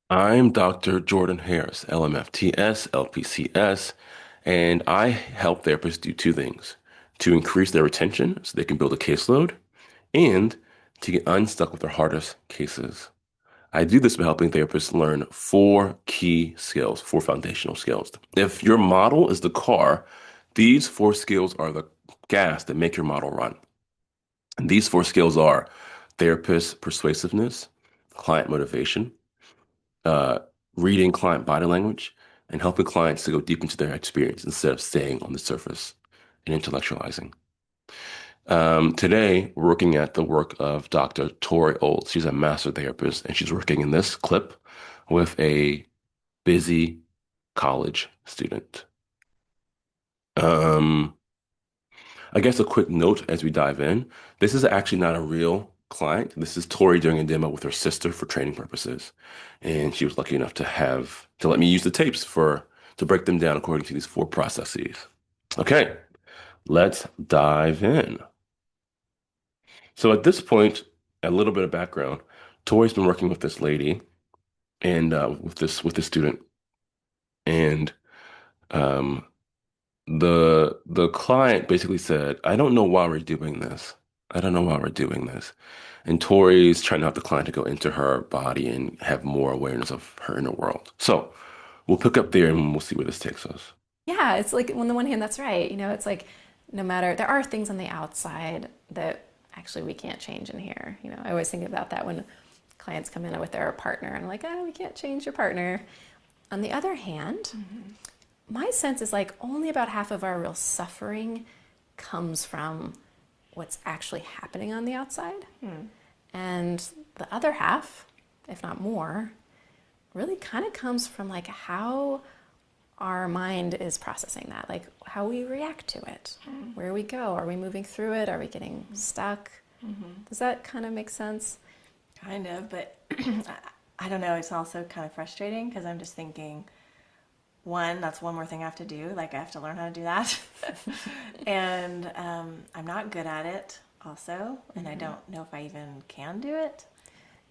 I'm Dr. Jordan Harris, LMFTS, LPCS, and I help therapists do two things: to increase their retention so they can build a caseload, and to get unstuck with their hardest cases. I do this by helping therapists learn four key skills, four foundational skills. If your model is the car, these four skills are the gas that make your model run. And these four skills are therapist persuasiveness, client motivation, uh, reading client body language, and helping clients to go deep into their experience instead of staying on the surface and intellectualizing. Today, we're looking at the work of Dr. Tori Olds. She's a master therapist, and she's working in this clip with a busy college student. Um, I guess a quick note as we dive in. This is actually not a real client. This is Tori doing a demo with her sister for training purposes. And she was lucky enough to let me use the tapes to break them down according to these four processes. Okay, let's dive in. So at this point, a little bit of background. Tori's been working with this lady and with this student, and um, the client basically said, "I don't know why we're doing this. I don't know why we're doing this." And Tori's trying to help the client to go into her body and have more awareness of her inner world. So we'll pick up there and we'll see where this takes us. Yeah, it's like on the one hand, that's right. It's like no matter, there are things on the outside that actually we can't change in here. I always think about that when clients come in with their partner and I'm like, oh, we can't change your partner. On the other hand, my sense is like only about half of our real suffering comes from what's actually happening on the outside. And the other half, if not more, really kind of comes from like how our mind is processing that, like how we react to it, where we go. Are we moving through it? Are we getting stuck? Does that kind of make sense? Kind of, but I don't know. It's also kind of frustrating because I'm just thinking, one, that's one more thing I have to do. Like, I have to learn how to do that. And I'm not good at it, also. And I don't know if I even can do it.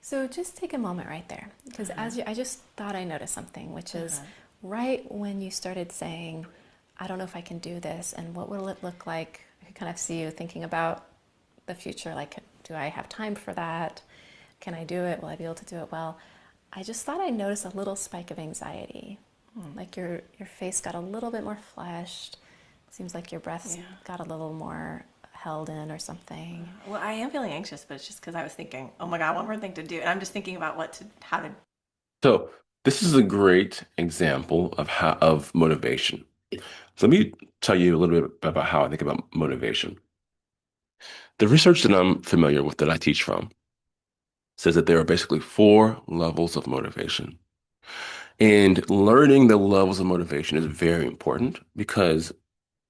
So just take a moment right there, because I just thought I noticed something, which is right when you started saying, I don't know if I can do this, and what will it look like? I could kind of see you thinking about the future, like, do I have time for that? Can I do it? Will I be able to do it well? I just thought I noticed a little spike of anxiety. Like your face got a little bit more flushed. Seems like your breath got a little more held in or something. Well, I am feeling anxious, but it's just because I was thinking, oh my God, one more thing to do. And I'm just thinking about how to. So this is a great example of motivation. So let me tell you a little bit about how I think about motivation. The research that I'm familiar with that I teach from says that there are basically four levels of motivation. And learning the levels of motivation is very important because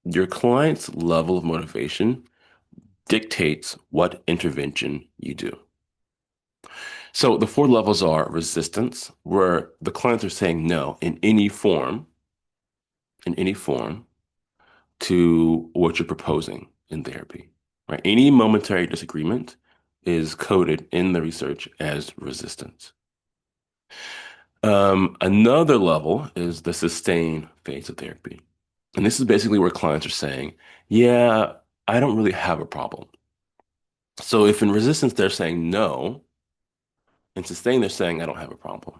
your client's level of motivation dictates what intervention you do. So the four levels are resistance, where the clients are saying no in any form to what you're proposing in therapy, right? Any momentary disagreement is coded in the research as resistance. Another level is the sustain phase of therapy. And this is basically where clients are saying, yeah, I don't really have a problem. So if in resistance they're saying no, in sustain they're saying I don't have a problem.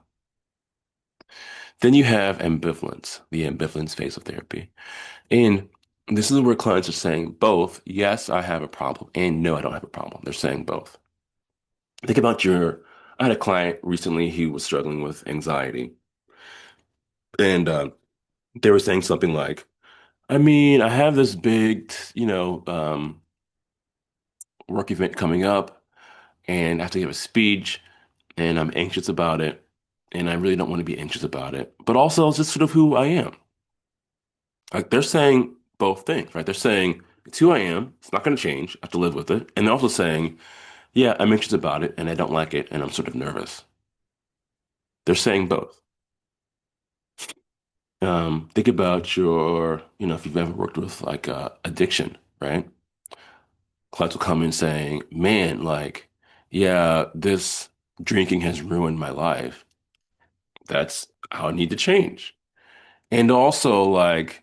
Then you have ambivalence, the ambivalence phase of therapy. And this is where clients are saying both, yes, I have a problem, and no, I don't have a problem. They're saying both. Think about I had a client recently who was struggling with anxiety, and they were saying something like, I mean, I have this big, work event coming up, and I have to give a speech, and I'm anxious about it, and I really don't want to be anxious about it. But also, it's just sort of who I am. Like they're saying both things, right? They're saying it's who I am. It's not going to change. I have to live with it. And they're also saying, yeah, I'm anxious about it, and I don't like it, and I'm sort of nervous. They're saying both. Think about if you've ever worked with like addiction, right? Clients will come in saying, man, like, yeah, this drinking has ruined my life. That's how I need to change. And also, like,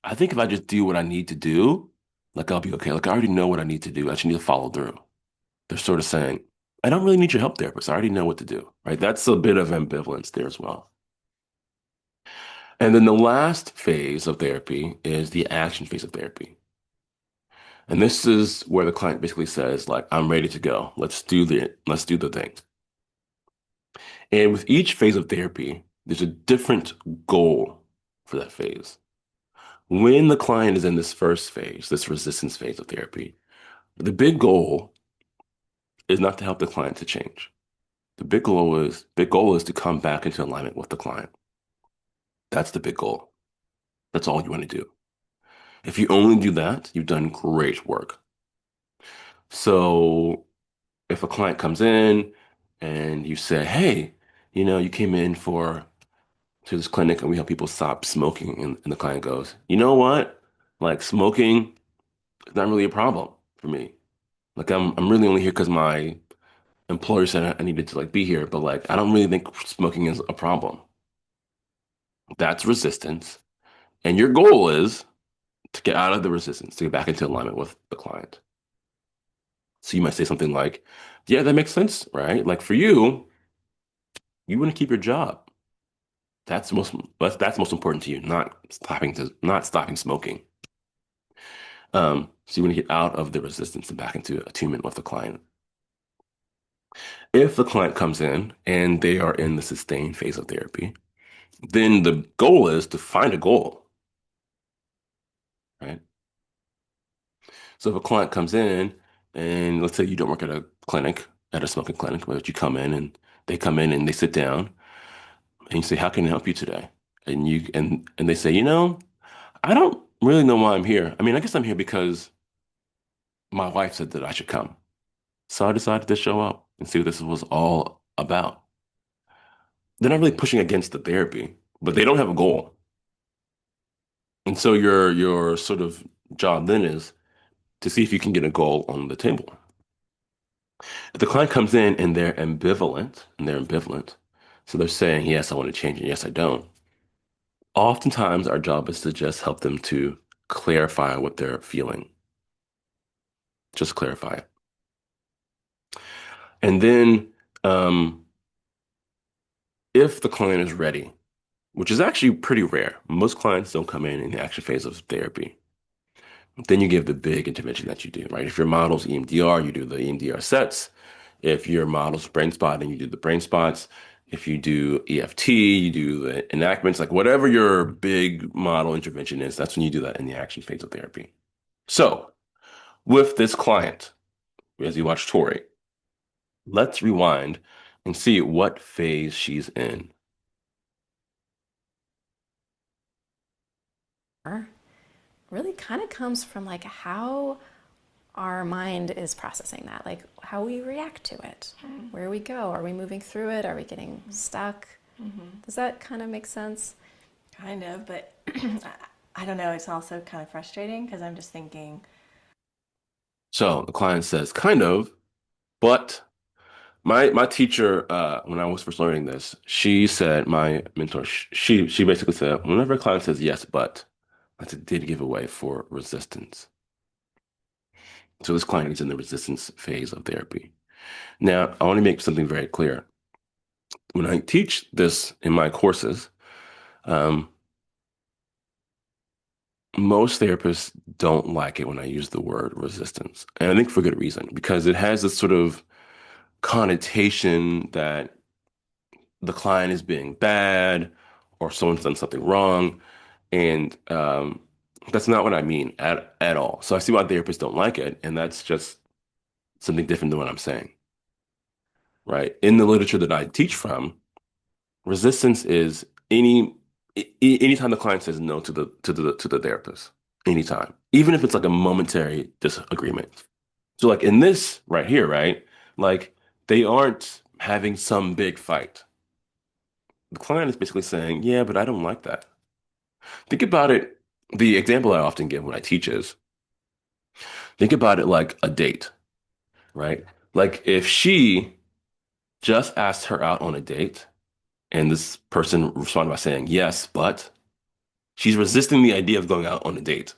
I think if I just do what I need to do, like, I'll be okay. Like, I already know what I need to do. I just need to follow through. They're sort of saying, I don't really need your help, therapist. I already know what to do, right? That's a bit of ambivalence there as well. And then the last phase of therapy is the action phase of therapy. And this is where the client basically says, like, I'm ready to go. Let's do the thing. And with each phase of therapy, there's a different goal for that phase. When the client is in this first phase, this resistance phase of therapy, the big goal is not to help the client to change. The big goal is to come back into alignment with the client. That's the big goal. That's all you want to do. If you only do that, you've done great work. So if a client comes in and you say, hey, you came in to this clinic and we help people stop smoking, and the client goes, you know what? Like smoking is not really a problem for me. Like I'm really only here because my employer said I needed to like be here, but like I don't really think smoking is a problem. That's resistance. And your goal is to get out of the resistance, to get back into alignment with the client. So you might say something like, yeah, that makes sense, right? Like for you, you want to keep your job. That's most important to you, not stopping smoking. So you want to get out of the resistance and back into attunement with the client. If the client comes in and they are in the sustained phase of therapy, then the goal is to find a goal, right? So if a client comes in and let's say you don't work at a clinic, at a smoking clinic, but you come in and they sit down and you say, how can I help you today? And they say, I don't really know why I'm here. I mean, I guess I'm here because my wife said that I should come. So I decided to show up and see what this was all about. They're not really pushing against the therapy, but they don't have a goal. And so your sort of job then is to see if you can get a goal on the table. If the client comes in and they're ambivalent, so they're saying, yes, I want to change, and yes, I don't. Oftentimes, our job is to just help them to clarify what they're feeling. Just clarify it. And then, if the client is ready, which is actually pretty rare, most clients don't come in the action phase of therapy. Then you give the big intervention that you do, right? If your model's EMDR, you do the EMDR sets. If your model's brain spotting, you do the brain spots. If you do EFT, you do the enactments, like whatever your big model intervention is, that's when you do that in the action phase of therapy. So, with this client, as you watch Tori, let's rewind and see what phase she's in. Really kind of comes from like how our mind is processing that, like how we react to it, where we go. Are we moving through it? Are we getting stuck? Does that kind of make sense? Kind of, but I don't know. It's also kind of frustrating because I'm just thinking, So the client says, kind of, but my teacher, when I was first learning this, she said, my mentor, she basically said, whenever a client says yes, but that's a did give away for resistance. So this client is in the resistance phase of therapy. Now, I want to make something very clear. When I teach this in my courses, um, most therapists don't like it when I use the word resistance. And I think for good reason, because it has this sort of connotation that the client is being bad or someone's done something wrong. And that's not what I mean at all. So I see why therapists don't like it. And that's just something different than what I'm saying, right? In the literature that I teach from, resistance is anytime the client says no to the therapist, anytime, even if it's like a momentary disagreement. So like in this right here, right? Like they aren't having some big fight. The client is basically saying, yeah, but I don't like that. Think about it. The example I often give when I teach is think about it like a date, right? Like if she just asked her out on a date And this person responded by saying, yes, but she's resisting the idea of going out on a date.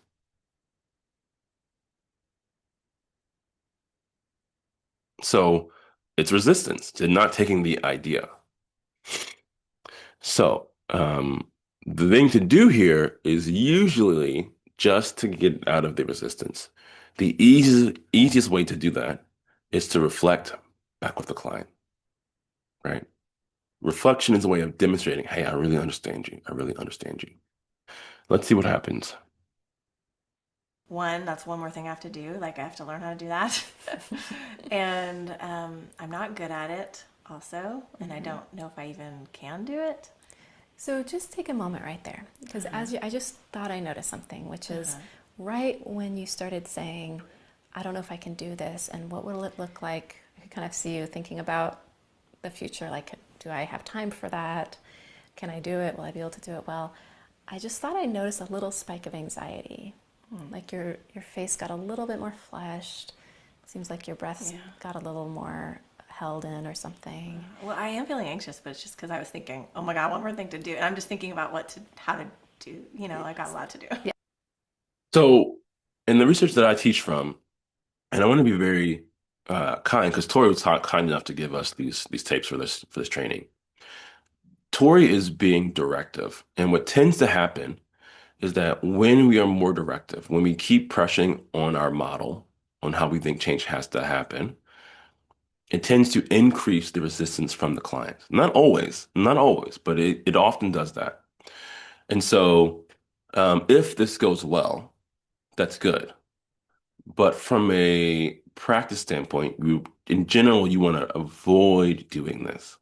So it's resistance to not taking the idea. So the thing to do here is usually just to get out of the resistance. The easiest way to do that is to reflect back with the client, right? Reflection is a way of demonstrating, hey, I really understand you. I really understand you. Let's see what happens. One, that's one more thing I have to do. Like I have to learn how to do that. And I'm not good at it also. And I don't know if I even can do it. So just take a moment right there, because I just thought I noticed something, which is right when you started saying, I don't know if I can do this, and what will it look like? I could kind of see you thinking about the future, like, do I have time for that? Can I do it? Will I be able to do it well? I just thought I noticed a little spike of anxiety. Like your face got a little bit more flushed. Seems like your breath got a little more held in or something. Well, I am feeling anxious, but it's just because I was thinking, oh my God, one more thing to do. And I'm just thinking about how to do, I got a lot to do. Yeah. So in the research that I teach from, and I want to be very kind because Tori was kind enough to give us these tapes for this training. Tori is being directive, and what tends to happen is that when we are more directive, when we keep pressing on our model on how we think change has to happen, it tends to increase the resistance from the client. Not always, but it often does that. And so, if this goes well, that's good. But from a practice standpoint, in general, you want to avoid doing this.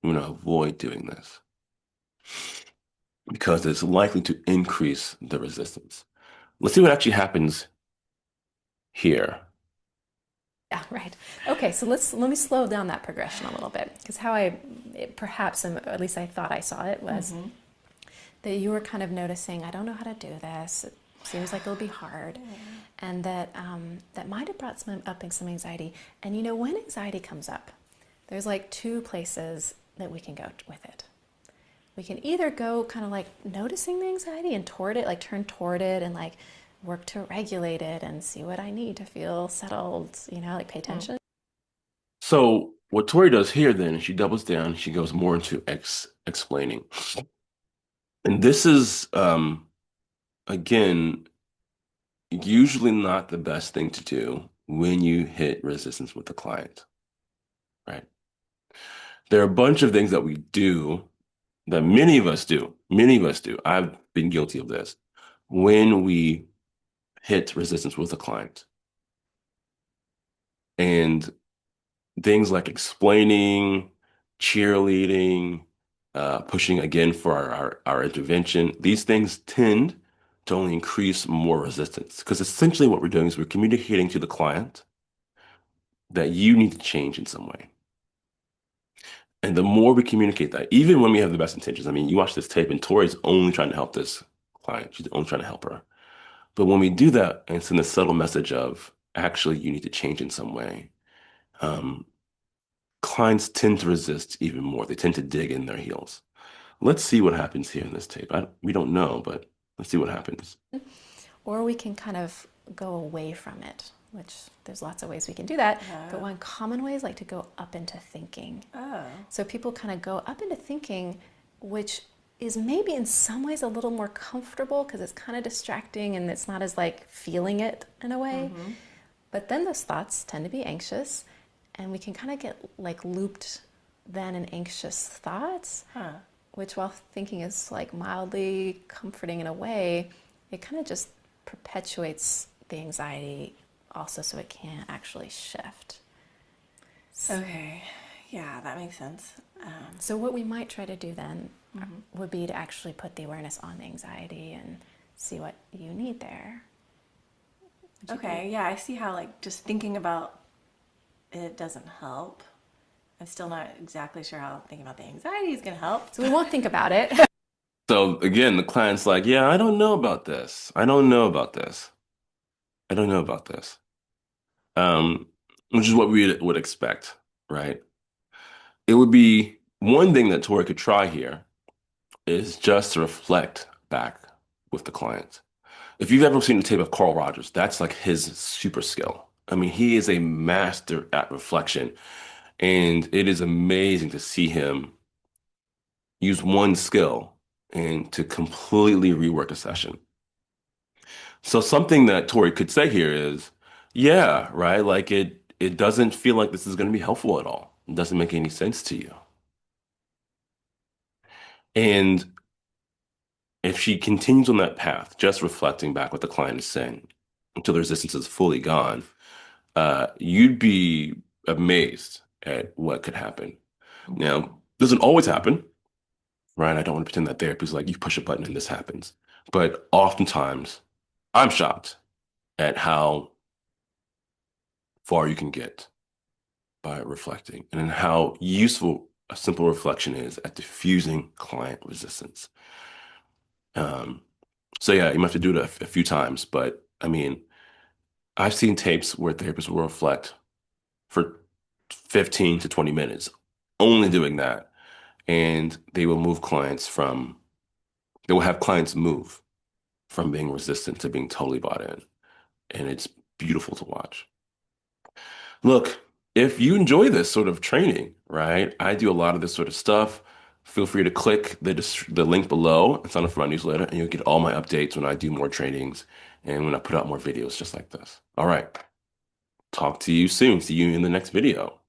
You want to avoid doing this because it's likely to increase the resistance. Let's see what actually happens here. Yeah, right. Okay, so let me slow down that progression a little bit, because how perhaps, at least I thought I saw it, was that you were kind of noticing, I don't know how to do this. It seems like it'll be hard, and that that might have brought some anxiety. And when anxiety comes up, there's like two places that we can go with it. We can either go kind of like noticing the anxiety and toward it, like turn toward it and like work to regulate it and see what I need to feel settled, like pay attention. So what Tori does here then is she doubles down, she goes more into explaining. And this is again usually not the best thing to do when you hit resistance with the client, right? There are a bunch of things that we do that many of us do. Many of us do. I've been guilty of this. When we hit resistance with a client and things like explaining, cheerleading, pushing again for our intervention, these things tend to only increase more resistance because essentially what we're doing is we're communicating to the client that you need to change in some way. And the more we communicate that, even when we have the best intentions, I mean, you watch this tape and Tori's only trying to help this client. She's only trying to help her. But when we do that and send a subtle message of actually you need to change in some way, um, clients tend to resist even more. They tend to dig in their heels. Let's see what happens here in this tape. We don't know, but let's see what happens. Or we can kind of go away from it, which there's lots of ways we can do that. But one common way is like to go up into thinking. So people kind of go up into thinking, which is maybe in some ways a little more comfortable because it's kind of distracting and it's not as like feeling it in a way. But then those thoughts tend to be anxious, and we can kind of get like looped then in anxious thoughts, which while thinking is like mildly comforting in a way, it kind of just perpetuates the anxiety also, so it can't actually shift. Okay. Yeah, that makes sense. So what we might try to do then would be to actually put the awareness on the anxiety and see what you need there. Okay, yeah, I see how like just thinking about it doesn't help. I'm still not exactly sure how thinking about the anxiety is going to help. So we won't think about it. So again, the client's like, yeah, I don't know about this. I don't know about this. I don't know about this. Which is what we would expect, right? It would be one thing that Tori could try here is just to reflect back with the client. If you've ever seen the tape of Carl Rogers, that's like his super skill. I mean, he is a master at reflection, and it is amazing to see him use one skill and to completely rework a session. So something that Tori could say here is, yeah, right, like it doesn't feel like this is going to be helpful at all. It doesn't make any sense to you. And if she continues on that path, just reflecting back what the client is saying until the resistance is fully gone, you'd be amazed at what could happen. Now, doesn't always happen, right? I don't want to pretend that therapy is like you push a button and this happens. But oftentimes, I'm shocked at how far you can get by reflecting and how useful a simple reflection is at diffusing client resistance. Um, so yeah, you might have to do it a few times, but I mean, I've seen tapes where therapists will reflect for 15 to 20 minutes, only doing that. And they will have clients move from being resistant to being totally bought in. And it's beautiful to watch. Look, if you enjoy this sort of training, right? I do a lot of this sort of stuff. Feel free to click the link below and sign up for my newsletter, and you'll get all my updates when I do more trainings and when I put out more videos just like this. All right. Talk to you soon. See you in the next video.